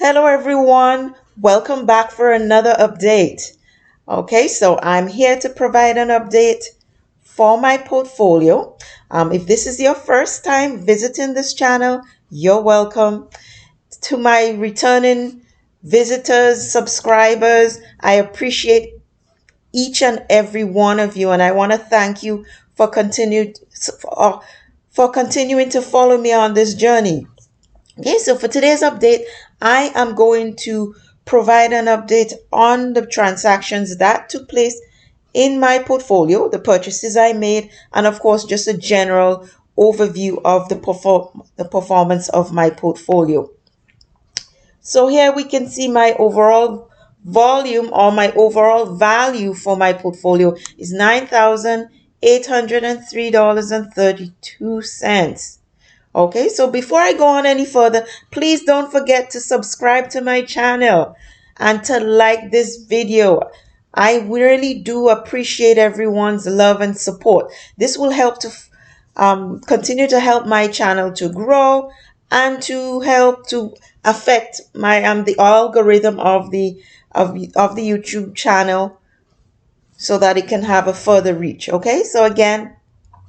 Hello everyone, welcome back for another update. Okay, so I'm here to provide an update for my portfolio. If this is your first time visiting this channel, you're welcome. To my returning visitors, subscribers, I appreciate each and every one of you, and I want to thank you for continuing to follow me on this journey. Okay, so for today's update, I am going to provide an update on the transactions that took place in my portfolio, the purchases I made, and of course, just a general overview of the performance of my portfolio. So here we can see my overall volume or my overall value for my portfolio is $9,803.32. Okay, so before I go on any further, please don't forget to subscribe to my channel and to like this video. I really do appreciate everyone's love and support. This will help to continue to help my channel to grow and to help to affect my the algorithm of the YouTube channel so that it can have a further reach. Okay, so again,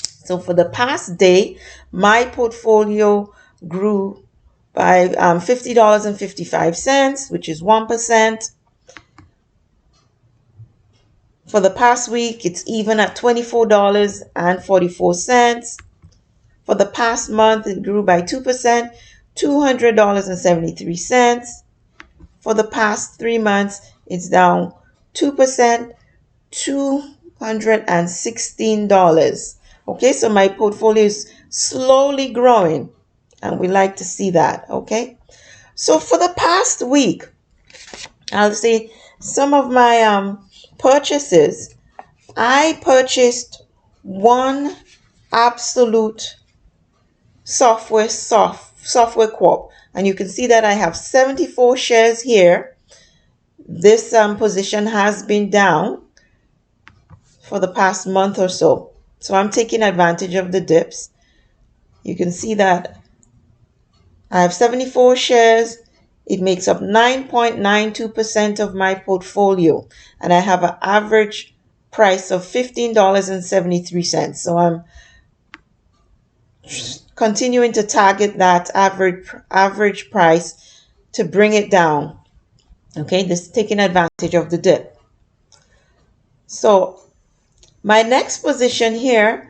so for the past day, my portfolio grew by $50.55, which is 1%. For the past week, it's even at $24.44. For the past month, it grew by 2%, $200.73. For the past 3 months, it's down 2%, $216. Okay, so my portfolio is slowly growing, and we like to see that. Okay, so for the past week, I'll say some of my purchases. I purchased one Absolute Software Corp, and you can see that I have 74 shares here. This position has been down for the past month or so. So I'm taking advantage of the dips. You can see that I have 74 shares. It makes up 9.92% of my portfolio. And I have an average price of $15.73. So I'm continuing to target that average price to bring it down. Okay, this is taking advantage of the dip. So my next position here,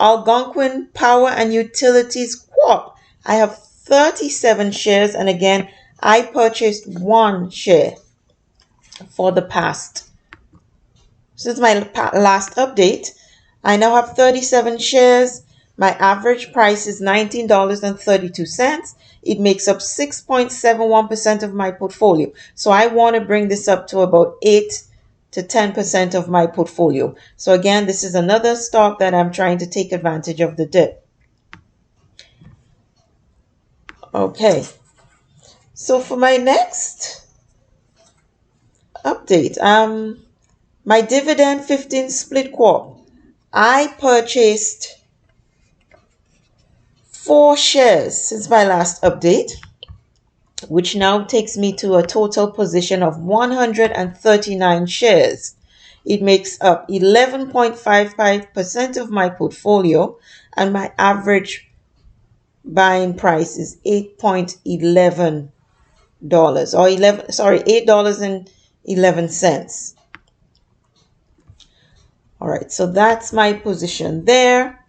Algonquin Power and Utilities Corp. I have 37 shares, and again, I purchased one share for the past. Since my last update, I now have 37 shares. My average price is $19.32. It makes up 6.71% of my portfolio. So I want to bring this up to about 8 to 10% of my portfolio. So again, this is another stock that I'm trying to take advantage of the dip. Okay. So for my next update, my Dividend 15 Split Corp. I purchased 4 shares since my last update, which now takes me to a total position of 139 shares. It makes up 11.55% of my portfolio, and my average buying price is $8.11 or $8.11. All right, so that's my position there.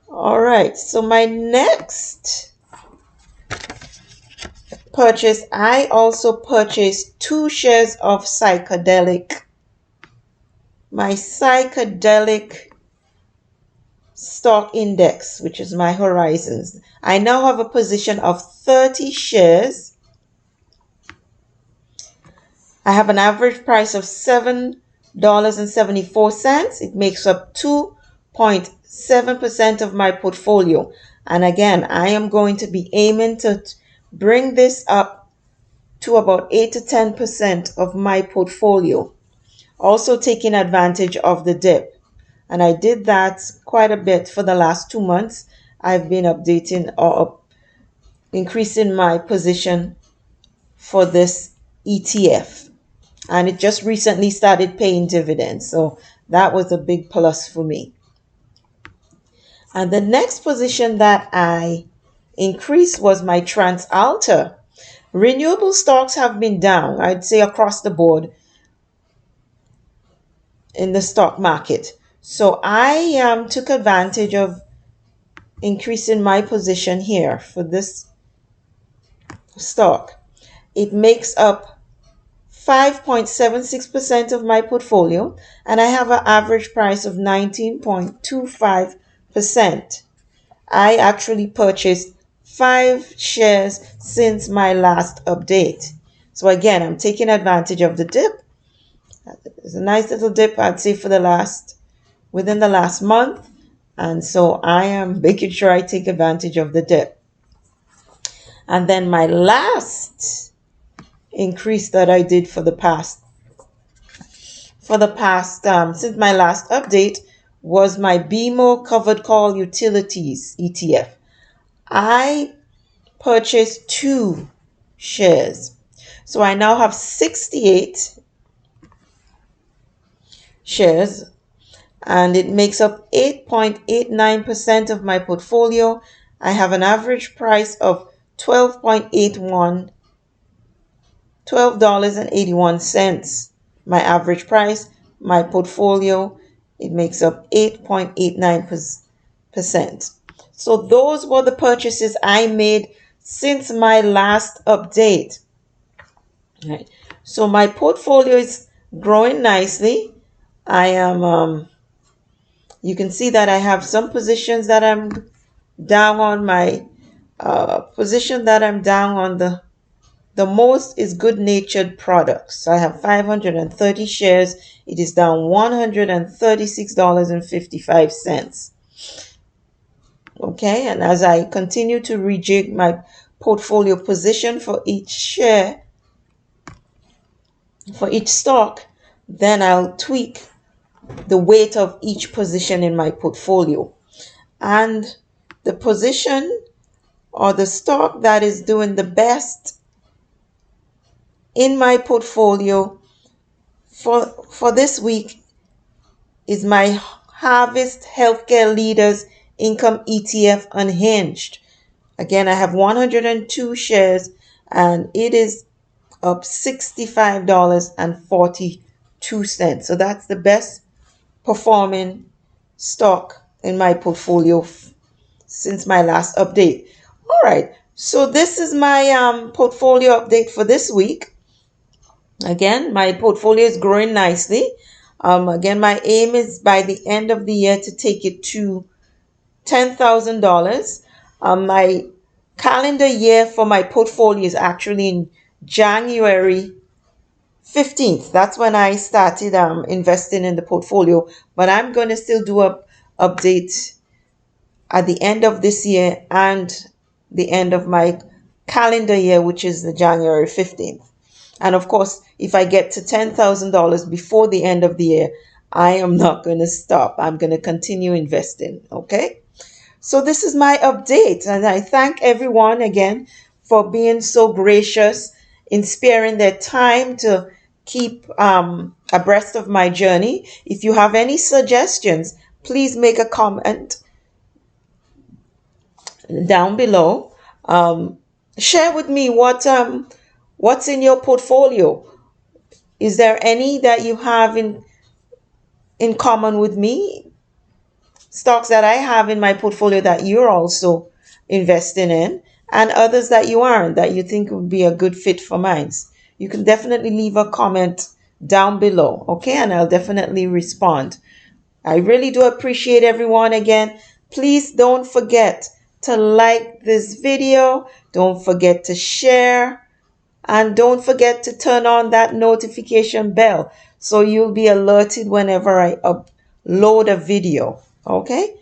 All right, so my next purchase, I also purchased 2 shares of my psychedelic stock index, which is my Horizons. I now have a position of 30 shares. I have an average price of $7.74. It makes up 2.7% of my portfolio. And again, I am going to be aiming to bring this up to about 8 to 10% of my portfolio. Also taking advantage of the dip. And I did that quite a bit for the last 2 months. I've been updating or increasing my position for this ETF. And it just recently started paying dividends. So that was a big plus for me. And the next position that I increased was my TransAlta. Renewable stocks have been down, I'd say, across the board in the stock market. So I took advantage of increasing my position here for this stock. It makes up 5.76% of my portfolio, and I have an average price of 19.25%. I actually purchased 5 shares since my last update. So again, I'm taking advantage of the dip. It's a nice little dip, I'd say, within the last month. And so I am making sure I take advantage of the dip. And then my last increase that I did for the past since my last update was my BMO covered call utilities ETF. I purchased 2 shares. So I now have 68 shares, and it makes up 8.89% of my portfolio. I have an average price of $12.81. My average price, my portfolio, it makes up 8.89%. So those were the purchases I made since my last update. Right. So my portfolio is growing nicely. I am you can see that I have some positions that I'm down on. My position that I'm down on the most is good natured products. So I have 530 shares. It is down $136.55. Okay, and as I continue to rejig my portfolio position for each share, for each stock, then I'll tweak the weight of each position in my portfolio. And the position or the stock that is doing the best in my portfolio for this week is my Harvest Healthcare Leaders Income ETF Unhinged. Again, I have 102 shares, and it is up $65.42. So that's the best performing stock in my portfolio since my last update. All right, so this is my portfolio update for this week. Again, my portfolio is growing nicely. Again, my aim is by the end of the year to take it to $10,000. My calendar year for my portfolio is actually in January 15th. That's when I started investing in the portfolio. But I'm going to still do a update at the end of this year and the end of my calendar year, which is the January 15th. And of course, if I get to $10,000 before the end of the year, I am not going to stop. I'm going to continue investing. Okay. So this is my update. And I thank everyone again for being so gracious in sparing their time to keep abreast of my journey. If you have any suggestions, please make a comment down below. Share with me what's in your portfolio. Is there any that you have in common with me? Stocks that I have in my portfolio that you're also investing in, and others that you aren't, that you think would be a good fit for mine. You can definitely leave a comment down below, okay? And I'll definitely respond. I really do appreciate everyone again. Please don't forget to like this video. Don't forget to share. And don't forget to turn on that notification bell so you'll be alerted whenever I upload a video. Okay?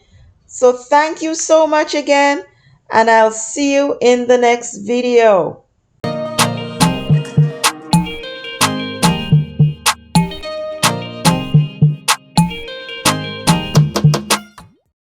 So thank you so much again, and I'll see you in the next video.